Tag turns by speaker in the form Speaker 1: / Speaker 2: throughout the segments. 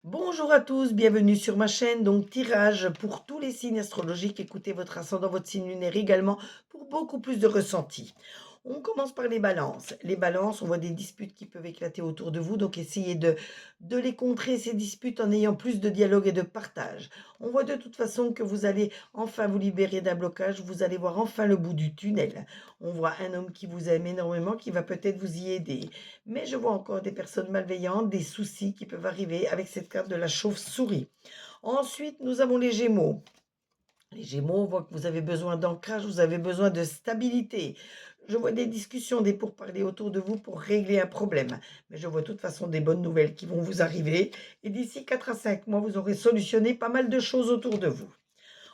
Speaker 1: Bonjour à tous, bienvenue sur ma chaîne. Donc, tirage pour tous les signes astrologiques. Écoutez votre ascendant, votre signe lunaire également pour beaucoup plus de ressenti. On commence par les balances. Les balances, on voit des disputes qui peuvent éclater autour de vous. Donc, essayez de les contrer, ces disputes, en ayant plus de dialogue et de partage. On voit de toute façon que vous allez enfin vous libérer d'un blocage. Vous allez voir enfin le bout du tunnel. On voit un homme qui vous aime énormément, qui va peut-être vous y aider. Mais je vois encore des personnes malveillantes, des soucis qui peuvent arriver avec cette carte de la chauve-souris. Ensuite, nous avons les Gémeaux. Les Gémeaux, on voit que vous avez besoin d'ancrage, vous avez besoin de stabilité. Je vois des discussions, des pourparlers autour de vous pour régler un problème. Mais je vois de toute façon des bonnes nouvelles qui vont vous arriver. Et d'ici 4 à 5 mois, vous aurez solutionné pas mal de choses autour de vous.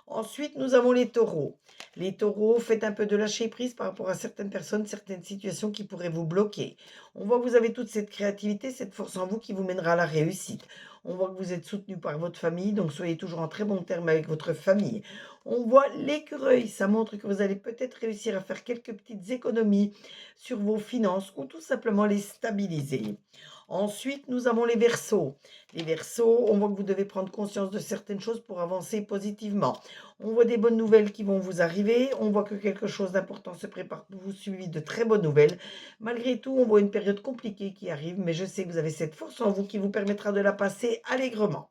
Speaker 1: Ensuite, nous avons les taureaux. Les taureaux, faites un peu de lâcher prise par rapport à certaines personnes, certaines situations qui pourraient vous bloquer. On voit que vous avez toute cette créativité, cette force en vous qui vous mènera à la réussite. On voit que vous êtes soutenu par votre famille, donc soyez toujours en très bon terme avec votre famille. On voit l'écureuil, ça montre que vous allez peut-être réussir à faire quelques petites économies sur vos finances ou tout simplement les stabiliser. Ensuite, nous avons les verseaux. Les verseaux, on voit que vous devez prendre conscience de certaines choses pour avancer positivement. On voit des bonnes nouvelles qui vont vous arriver. On voit que quelque chose d'important se prépare pour vous, suivi de très bonnes nouvelles. Malgré tout, on voit une période compliquée qui arrive, mais je sais que vous avez cette force en vous qui vous permettra de la passer allègrement.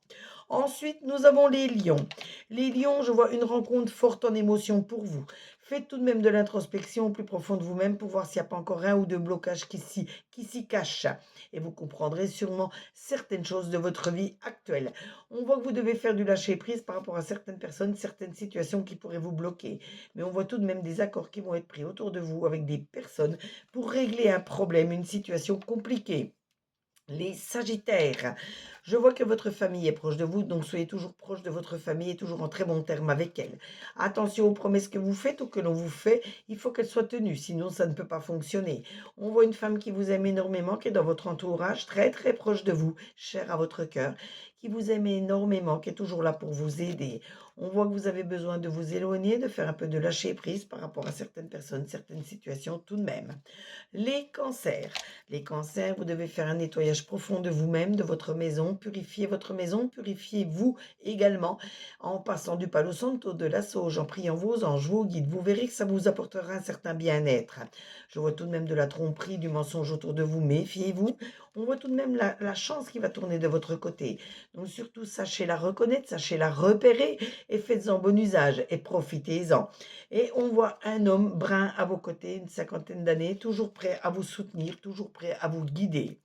Speaker 1: Ensuite, nous avons les lions. Les lions, je vois une rencontre forte en émotion pour vous. Faites tout de même de l'introspection au plus profond de vous-même pour voir s'il n'y a pas encore un ou deux blocages qui s'y cachent. Et vous comprendrez sûrement certaines choses de votre vie actuelle. On voit que vous devez faire du lâcher-prise par rapport à certaines personnes, certaines situations qui pourraient vous bloquer. Mais on voit tout de même des accords qui vont être pris autour de vous avec des personnes pour régler un problème, une situation compliquée. Les Sagittaires, je vois que votre famille est proche de vous, donc soyez toujours proche de votre famille et toujours en très bon terme avec elle. Attention aux promesses que vous faites ou que l'on vous fait, il faut qu'elles soient tenues, sinon ça ne peut pas fonctionner. On voit une femme qui vous aime énormément, qui est dans votre entourage, très très proche de vous, chère à votre cœur, qui vous aime énormément, qui est toujours là pour vous aider. On voit que vous avez besoin de vous éloigner, de faire un peu de lâcher prise par rapport à certaines personnes, certaines situations tout de même. Les cancers. Les cancers, vous devez faire un nettoyage profond de vous-même, de votre maison, purifiez-vous également en passant du palo santo, de la sauge, en priant vos anges, vos guides. Vous verrez que ça vous apportera un certain bien-être. Je vois tout de même de la tromperie, du mensonge autour de vous, méfiez-vous. On voit tout de même la chance qui va tourner de votre côté. Donc surtout, sachez la reconnaître, sachez la repérer et faites-en bon usage et profitez-en. Et on voit un homme brun à vos côtés, une cinquantaine d'années, toujours prêt à vous soutenir, toujours prêt à vous guider.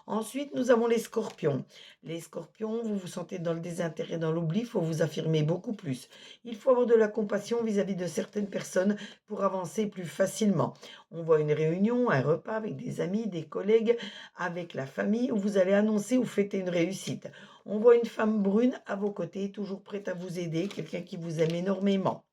Speaker 1: Ensuite, nous avons les scorpions. Les scorpions, vous vous sentez dans le désintérêt, dans l'oubli, il faut vous affirmer beaucoup plus. Il faut avoir de la compassion vis-à-vis de certaines personnes pour avancer plus facilement. On voit une réunion, un repas avec des amis, des collègues, avec la famille, où vous allez annoncer ou fêter une réussite. On voit une femme brune à vos côtés, toujours prête à vous aider, quelqu'un qui vous aime énormément.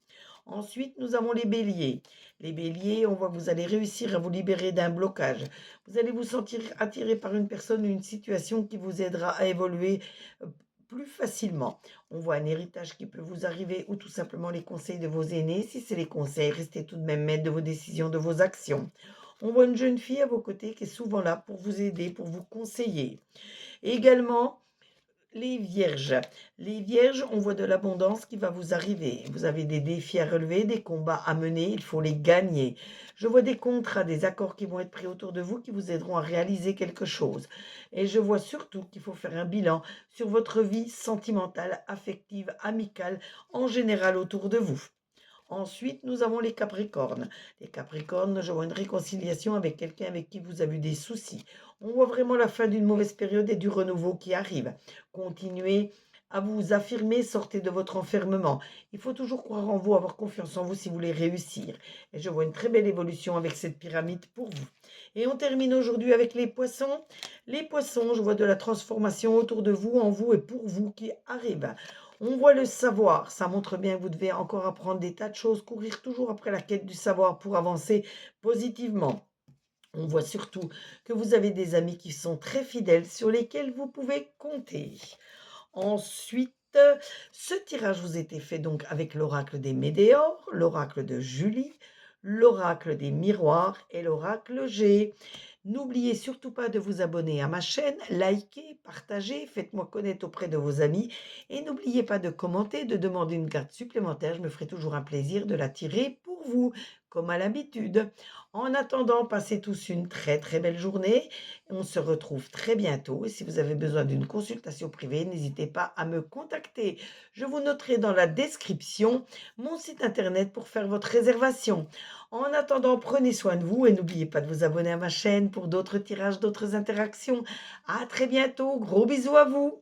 Speaker 1: Ensuite, nous avons les béliers. Les béliers, on voit que vous allez réussir à vous libérer d'un blocage. Vous allez vous sentir attiré par une personne ou une situation qui vous aidera à évoluer euh, plus facilement. On voit un héritage qui peut vous arriver ou tout simplement les conseils de vos aînés. Si c'est les conseils, restez tout de même maître de vos décisions, de vos actions. On voit une jeune fille à vos côtés qui est souvent là pour vous aider, pour vous conseiller. Et également, les vierges. Les vierges, on voit de l'abondance qui va vous arriver. Vous avez des défis à relever, des combats à mener, il faut les gagner. Je vois des contrats, des accords qui vont être pris autour de vous qui vous aideront à réaliser quelque chose. Et je vois surtout qu'il faut faire un bilan sur votre vie sentimentale, affective, amicale, en général autour de vous. Ensuite, nous avons les Capricornes. Les Capricornes, je vois une réconciliation avec quelqu'un avec qui vous avez eu des soucis. On voit vraiment la fin d'une mauvaise période et du renouveau qui arrive. Continuez à vous affirmer, sortez de votre enfermement. Il faut toujours croire en vous, avoir confiance en vous si vous voulez réussir. Et je vois une très belle évolution avec cette pyramide pour vous. Et on termine aujourd'hui avec les poissons. Les poissons, je vois de la transformation autour de vous, en vous et pour vous qui arrive. On voit le savoir, ça montre bien que vous devez encore apprendre des tas de choses, courir toujours après la quête du savoir pour avancer positivement. On voit surtout que vous avez des amis qui sont très fidèles, sur lesquels vous pouvez compter. Ensuite, ce tirage vous était fait donc avec l'oracle des Médéors, l'oracle de Julie, l'oracle des miroirs et l'oracle G. N'oubliez surtout pas de vous abonner à ma chaîne, likez, partagez, faites-moi connaître auprès de vos amis et n'oubliez pas de commenter, de demander une carte supplémentaire. Je me ferai toujours un plaisir de la tirer pour vous, comme à l'habitude. En attendant, passez tous une très très belle journée. On se retrouve très bientôt et si vous avez besoin d'une consultation privée, n'hésitez pas à me contacter. Je vous noterai dans la description mon site internet pour faire votre réservation. En attendant, prenez soin de vous et n'oubliez pas de vous abonner à ma chaîne pour d'autres tirages, d'autres interactions. À très bientôt, gros bisous à vous.